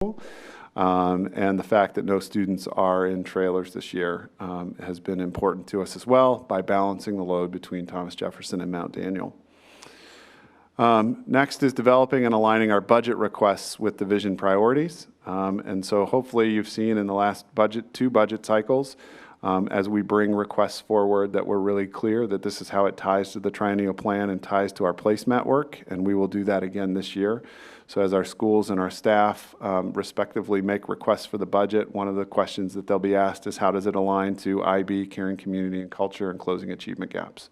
And the fact that no students are in trailers this year has been important to us as well by balancing the load between Thomas Jefferson and Mount Daniel. Next is developing and aligning our budget requests with the vision priorities. And so hopefully you've seen in the last two budget cycles, as we bring requests forward, that we're really clear that this is how it ties to the triennial plan and ties to our placemat work, and we will do that again this year. So as our schools and our staff respectively make requests for the budget, one of the questions that they'll be asked is how does it align to IB, caring community and culture, and closing achievement gaps?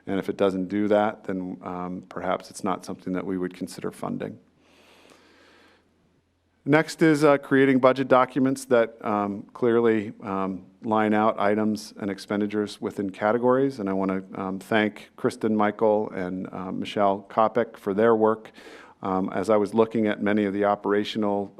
And if it doesn't do that, then perhaps it's not something that we would consider funding. Next is creating budget documents that clearly line out items and expenditures within categories. And I want to thank Kristen Michael and Michelle Kopic for their work. As I was looking at many of the operational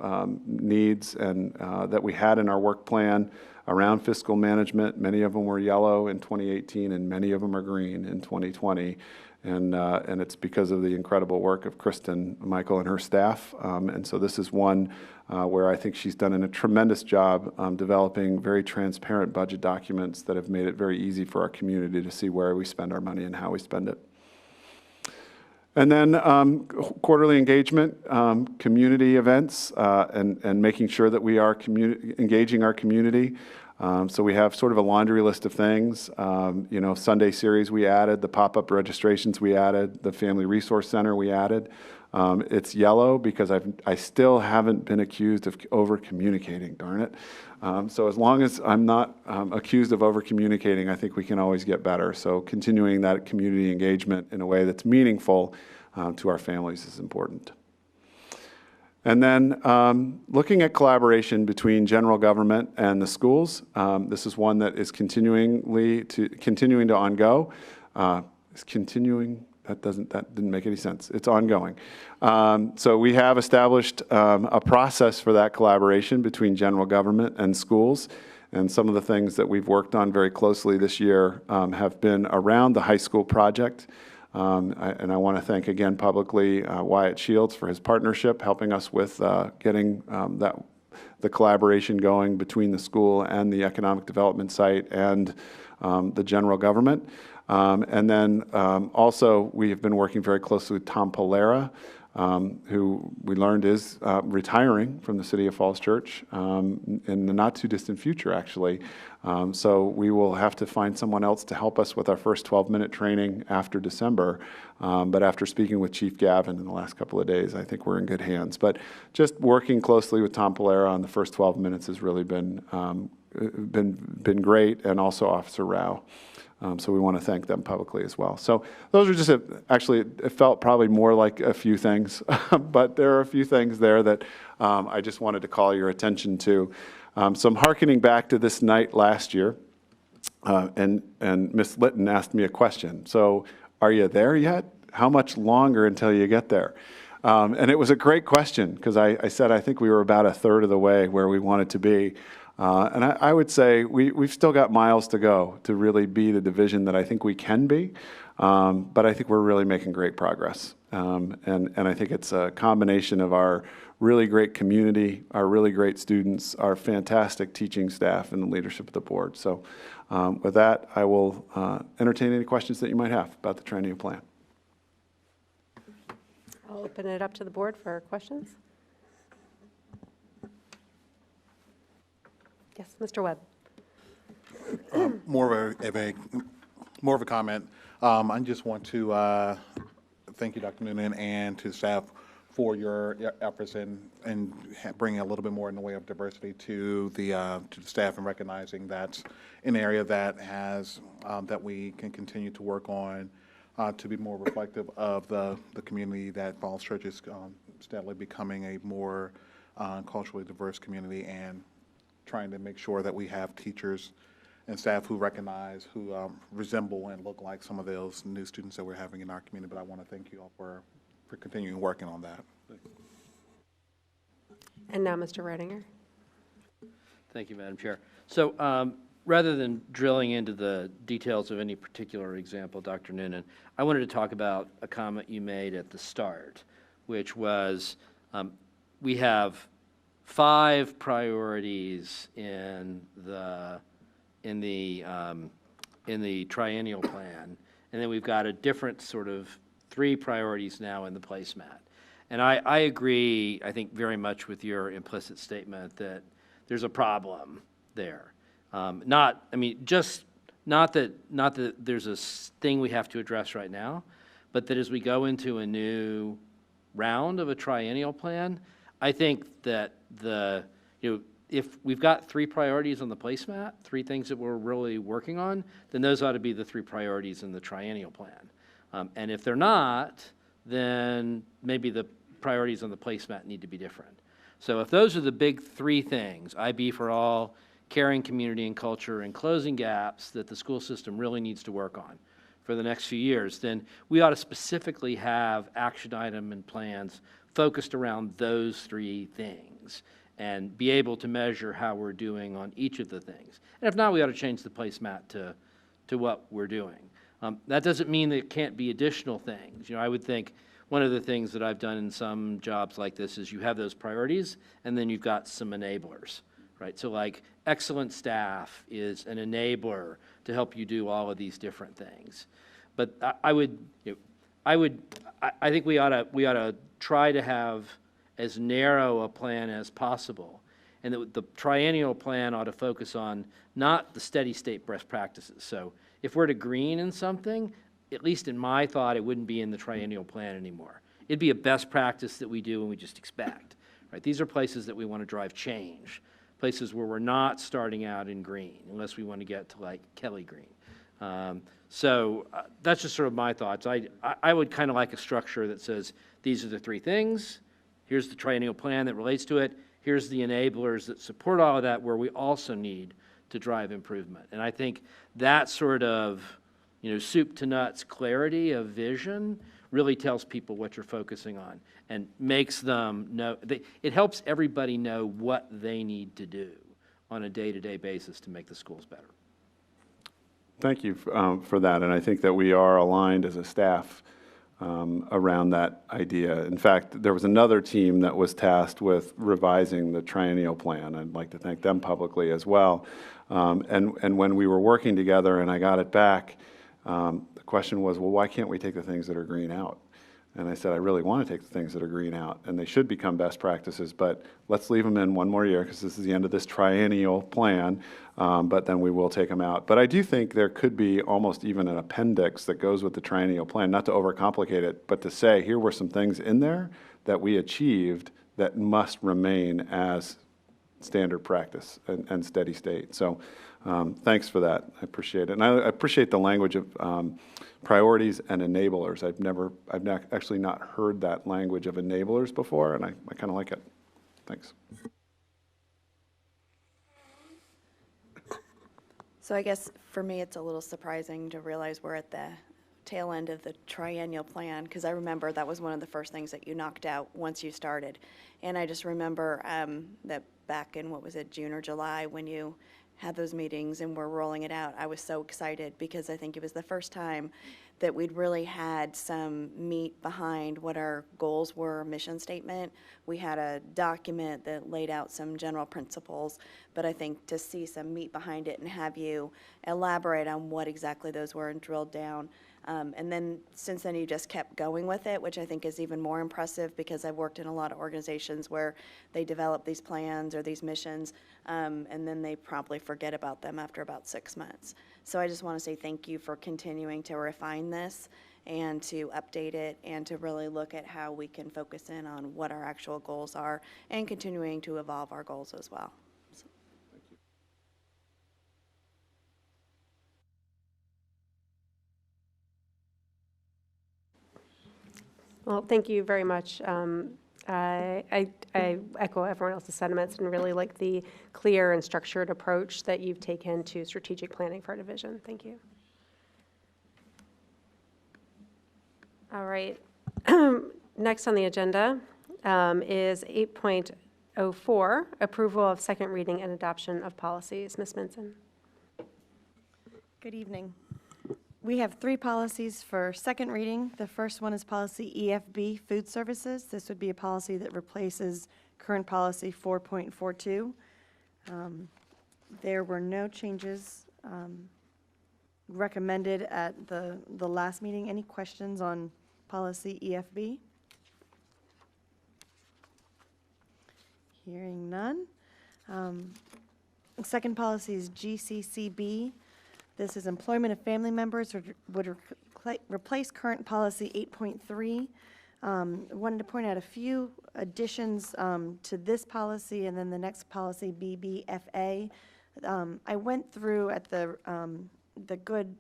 needs and that we had in our work plan around fiscal management, many of them were yellow in 2018 and many of them are green in 2020. And it's because of the incredible work of Kristen Michael and her staff. And so this is one where I think she's done a tremendous job developing very transparent budget documents that have made it very easy for our community to see where we spend our money and how we spend it. And then quarterly engagement, community events, and making sure that we are engaging our community. So we have sort of a laundry list of things. You know, Sunday series we added, the pop-up registrations we added, the Family Resource Center we added. It's yellow because I still haven't been accused of over-communicating, darn it. So as long as I'm not accused of over-communicating, I think we can always get better. So continuing that community engagement in a way that's meaningful to our families is important. And then looking at collaboration between general government and the schools. This is one that is continuing to ongo. Is continuing, that didn't make any sense. It's ongoing. So we have established a process for that collaboration between general government and schools. And some of the things that we've worked on very closely this year have been around the high school project. And I want to thank again publicly Wyatt Shields for his partnership, helping us with getting the collaboration going between the school and the economic development site and the general government. And then also we have been working very closely with Tom Polera, who we learned is retiring from the City of Falls Church in the not too distant future, actually. So we will have to find someone else to help us with our first 12-minute training after December. But after speaking with Chief Gavin in the last couple of days, I think we're in good hands. But just working closely with Tom Polera on the first 12 minutes has really been great, and also Officer Rao. So we want to thank them publicly as well. So those are just, actually, it felt probably more like a few things, but there are a few things there that I just wanted to call your attention to. So I'm hearkening back to this night last year, and Ms. Litton asked me a question. So are you there yet? How much longer until you get there? And it was a great question, because I said I think we were about a third of the way where we wanted to be. And I would say we've still got miles to go to really be the division that I think we can be, but I think we're really making great progress. And I think it's a combination of our really great community, our really great students, our fantastic teaching staff, and the leadership of the board. So with that, I will entertain any questions that you might have about the triennial plan. I'll open it up to the board for questions. Yes, Mr. Webb. More of a comment. I just want to thank you, Dr. Noonan, and to staff for your efforts in bringing a little bit more in the way of diversity to the staff, and recognizing that's an area that has that we can continue to work on to be more reflective of the community that Falls Church is steadily becoming a more culturally diverse community, and trying to make sure that we have teachers and staff who recognize, who resemble and look like some of those new students that we're having in our community. But I want to thank you all for continuing working on that. And now Mr. Redinger. Thank you, Madam Chair. So rather than drilling into the details of any particular example, Dr. Noonan, I wanted to talk about a comment you made at the start, which was we have 5 priorities in the triennial plan, and then we've got a different sort of 3 priorities now in the placemat. And I agree, I think, very much with your implicit statement that there's a problem there. Not that there's a thing we have to address right now, but that as we go into a new round of a triennial plan, I think that if we've got 3 priorities on the placemat, 3 things that we're really working on, then those ought to be the 3 priorities in the triennial plan. And if they're not, then maybe the priorities on the placemat need to be different. So if those are the big 3 things, IB for all, caring community and culture, and closing gaps that the school system really needs to work on for the next few years, then we ought to specifically have action item and plans focused around those 3 things and be able to measure how we're doing on each of the things. And if not, we ought to change the placemat to what we're doing. That doesn't mean there can't be additional things. I would think one of the things that I've done in some jobs like this is you have those priorities and then you've got some enablers, right? So like excellent staff is an enabler to help you do all of these different things. But I think we ought to try to have as narrow a plan as possible, and that the triennial plan ought to focus on not the steady state best practices. So if we're to green in something, at least in my thought, it wouldn't be in the triennial plan anymore. It'd be a best practice that we do and we just expect, right? These are places that we want to drive change, places where we're not starting out in green, unless we want to get to like Kelly Green. So that's just sort of my thoughts. I would kind of like a structure that says, these are the 3 things, here's the triennial plan that relates to it, here's the enablers that support all of that, where we also need to drive improvement. And I think that sort of soup to nuts clarity of vision really tells people what you're focusing on and makes them know, it helps everybody know what they need to do on a day-to-day basis to make the schools better. Thank you for that, and I think that we are aligned as a staff around that idea. In fact, there was another team that was tasked with revising the triennial plan. I'd like to thank them publicly as well. And when we were working together and I got it back, the question was, well, why can't we take the things that are green out? And I said, I really want to take the things that are green out, and they should become best practices, but let's leave them in one more year because this is the end of this triennial plan, but then we will take them out. But I do think there could be almost even an appendix that goes with the triennial plan, not to overcomplicate it, but to say, here were some things in there that we achieved that must remain as standard practice and steady state. So thanks for that. I appreciate it. And I appreciate the language of priorities and enablers. I've actually not heard that language of enablers before, and I kind of like it. Thanks. So I guess for me, it's a little surprising to realize we're at the tail end of the triennial plan, because I remember that was one of the first things that you knocked out once you started. And I just remember that back in, June or July, when you had those meetings and were rolling it out, I was so excited because I think it was the first time that we'd really had some meat behind what our goals were, mission statement. We had a document that laid out some general principles, but I think to see some meat behind it and have you elaborate on what exactly those were and drilled down. And then since then you just kept going with it, which I think is even more impressive because I've worked in a lot of organizations where they develop these plans or these missions, and then they promptly forget about them after about 6 months. So I just want to say thank you for continuing to refine this and to update it and to really look at how we can focus in on what our actual goals are and continuing to evolve our goals as well. So. Well, thank you very much. I echo everyone else's sentiments and really like the clear and structured approach that you've taken to strategic planning for our division. Thank you. All right. Next on the agenda is 8.04, approval of second reading and adoption of policies. Ms. Minson. Good evening. We have 3 policies for second reading. The first one is policy EFB, food services. This would be a policy that replaces current policy 4.42. There were no changes recommended at the last meeting. Any questions on policy EFB? Hearing none. Second policy is GCCB. This is employment of family members, would replace current policy 8.3. Wanted to point out a few additions to this policy and then the next policy, BBFA. I went through at the good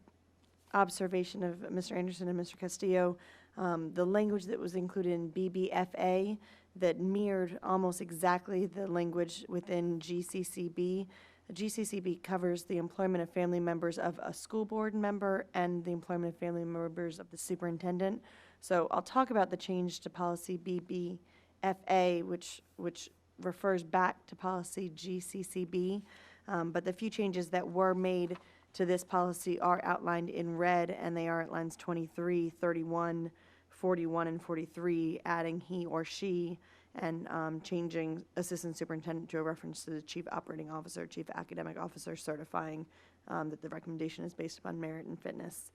observation of Mr. Anderson and Mr. Castillo, the language that was included in BBFA that mirrored almost exactly the language within GCCB. GCCB covers the employment of family members of a school board member and the employment of family members of the superintendent. So I'll talk about the change to policy BBFA, which refers back to policy GCCB. But the few changes that were made to this policy are outlined in red, and they are at lines 23, 31, 41, and 43, adding he or she, and changing assistant superintendent to a reference to the chief operating officer, chief academic officer, certifying that the recommendation is based upon merit and fitness.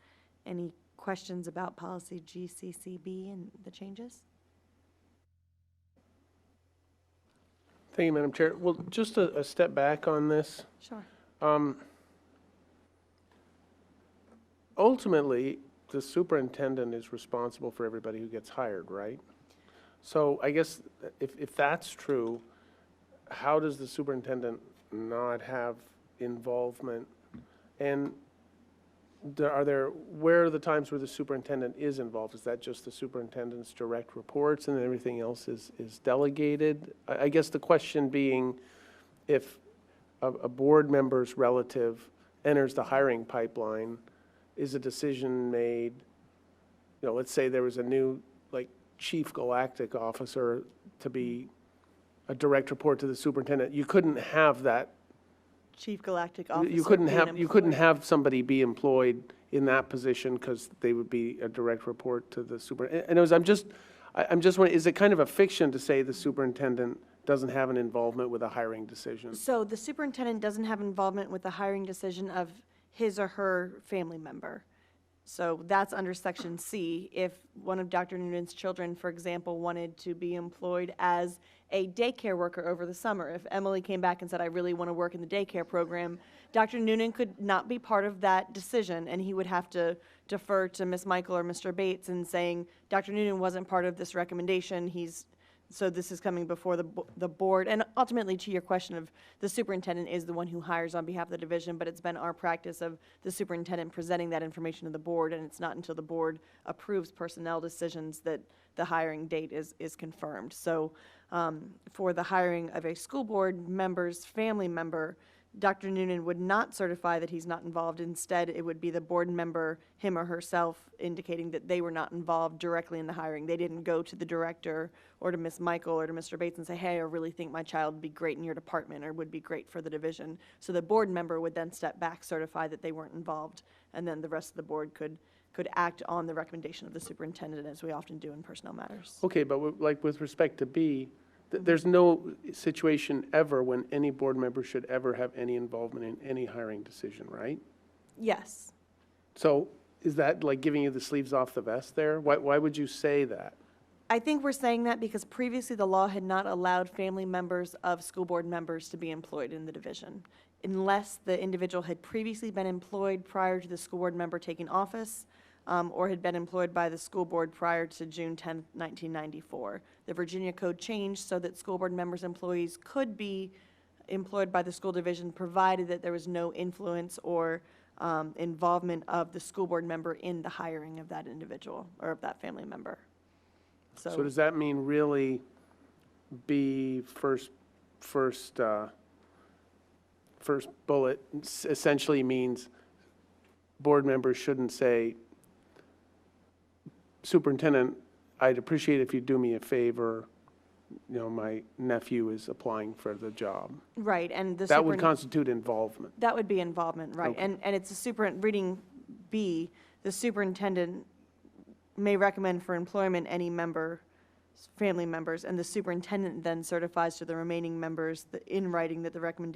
Any questions about policy GCCB and the changes? Thank you, Madam Chair. Well, just a step back on this. Sure. Ultimately, the superintendent is responsible for everybody who gets hired, right? So I guess if that's true, how does the superintendent not have involvement? And where are the times where the superintendent is involved? Is that just the superintendent's direct reports and everything else is delegated? I guess the question being, if a board member's relative enters the hiring pipeline, is a decision made, let's say there was a new, chief galactic officer to be a direct report to the superintendent. You couldn't have that. Chief galactic officer. You couldn't have somebody be employed in that position because they would be a direct report to the super. And I'm just wondering, is it kind of a fiction to say the superintendent doesn't have an involvement with a hiring decision? So the superintendent doesn't have involvement with the hiring decision of his or her family member. So that's under Section C. If one of Dr. Noonan's children, for example, wanted to be employed as a daycare worker over the summer, if Emily came back and said, I really want to work in the daycare program, Dr. Noonan could not be part of that decision, and he would have to defer to Ms. Michael or Mr. Bates in saying, Dr. Noonan wasn't part of this recommendation, so this is coming before the board. And ultimately, to your question of the superintendent is the one who hires on behalf of the division, but it's been our practice of the superintendent presenting that information to the board, and it's not until the board approves personnel decisions that the hiring date is confirmed. So for the hiring of a school board member's family member, Dr. Noonan would not certify that he's not involved. Instead, it would be the board member, him or herself, indicating that they were not involved directly in the hiring. They didn't go to the director or to Ms. Michael or to Mr. Bates and say, hey, I really think my child would be great in your department or would be great for the division. So the board member would then step back, certify that they weren't involved, and then the rest of the board could act on the recommendation of the superintendent, as we often do in personnel matters. Okay, but with respect to B, there's no situation ever when any board member should ever have any involvement in any hiring decision, right? Yes. So is that like giving you the sleeves off the vest there? Why would you say that? I think we're saying that because previously the law had not allowed family members of school board members to be employed in the division, unless the individual had previously been employed prior to the school board member taking office, or had been employed by the school board prior to June 10, 1994. The Virginia Code changed so that school board members' employees could be employed by the school division, provided that there was no influence or involvement of the school board member in the hiring of that individual or of that family member. So does that mean really B first bullet essentially means board members shouldn't say, superintendent, I'd appreciate if you do me a favor, my nephew is applying for the job. Right, and that would constitute involvement. That would be involvement, right. Okay. And it's reading B, the superintendent may recommend for employment any member family members, and the superintendent then certifies to the remaining members in writing that the recommendation